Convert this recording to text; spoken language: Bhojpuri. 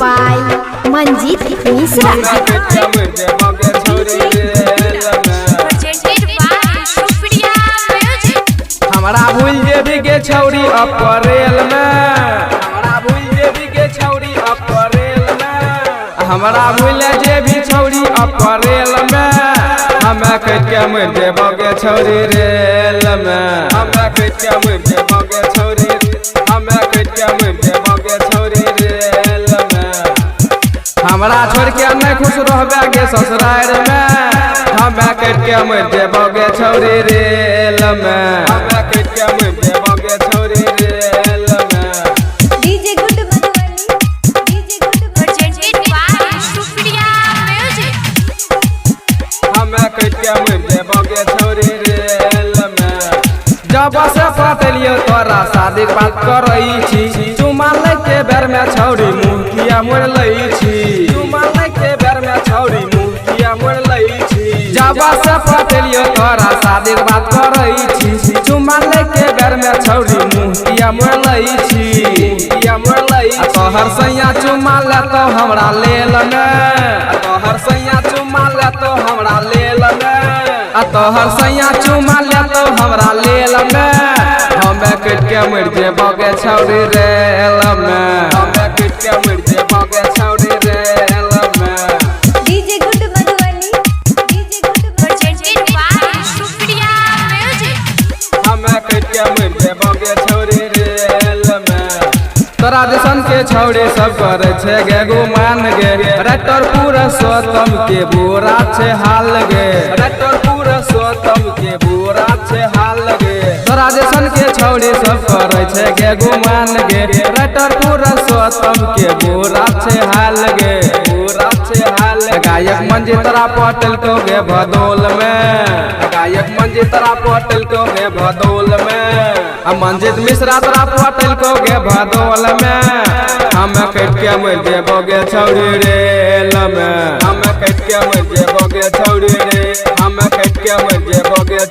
by Manjit Misra. Presented by Supriya Music. हमरा भूल जेबी के छौरी अप्रैल में, हमरा भूल जेबी के छौरी अप्रैल में, हमरा भूल जेबी छौरी अप्रैल में, हमें कट के मर जेबोगे छौरी रेल में, हमें कट के मर जेबोगे छौरी, हमें कट के मर जेबोगे छौरी रेल में। हमरा छोड़ के नहीं खुश रहबे गे ससुराल में, हमें कट के मर जेबोगे छौरी रेल में, हमें कट के मर जेबोगे छौरी रेल में। DJ Good Madhubani. DJ Good Presented by Supriya Music. हमें कट के मर जेबोगे छौरी रेल में। जब से पटलियो तोरा शादी बात करई छी, चुमा लेके बेर में छौरी मुखिया मोड़ लई छी, चुमा लेके बेर में छौरी मुखिया मोड़ लई छी। जब से पटलियो तोरा शादी बात करई छी, चुमा लेके बेर में छौरी मुखिया मोड़ लई छी, मुखिया मोड़ लई। तोहर सैया चुमा ले तो हमरा लेल ने, तोहर सैया चुमा ले तो हमरा लेल ने, तोहर सैया चुमा ले तो हमरा लेल में, हमें कट के मर जेबोगे छौरी रेल में, हमें कट के मर जेबोगे छौरी रेल में। DJ Good Madhubani. DJ Good Presented by Supriya Music. हमें कट के मर जेबोगे छौरी रेल में। तोरा जैसन के छौरी सब करे छे गे गुमान गे, रेक्टर पूरा सोतम के बुरा छे हाल गे, रेक्टर पूरा सोतम के बुरा छे हाल गे। तोरा जैसन के छौरी सब करे छे गे गुमान गे, रेक्टर पूरा सोतम के बुरा छे हाल गे, बुरा छे हाल। गायक मंजित्रा पटेल को गे भदोल में, गायक मंजित्रा पटेल को गे भदोल में, मंजित मिश्रा तोरा पटेल को गे भदोल में, हमें कट के मर जेबोगे छौरी रेल में, हमें कट के मर जेबोगे छौरी रे, हमें कट के मर जेबोगे।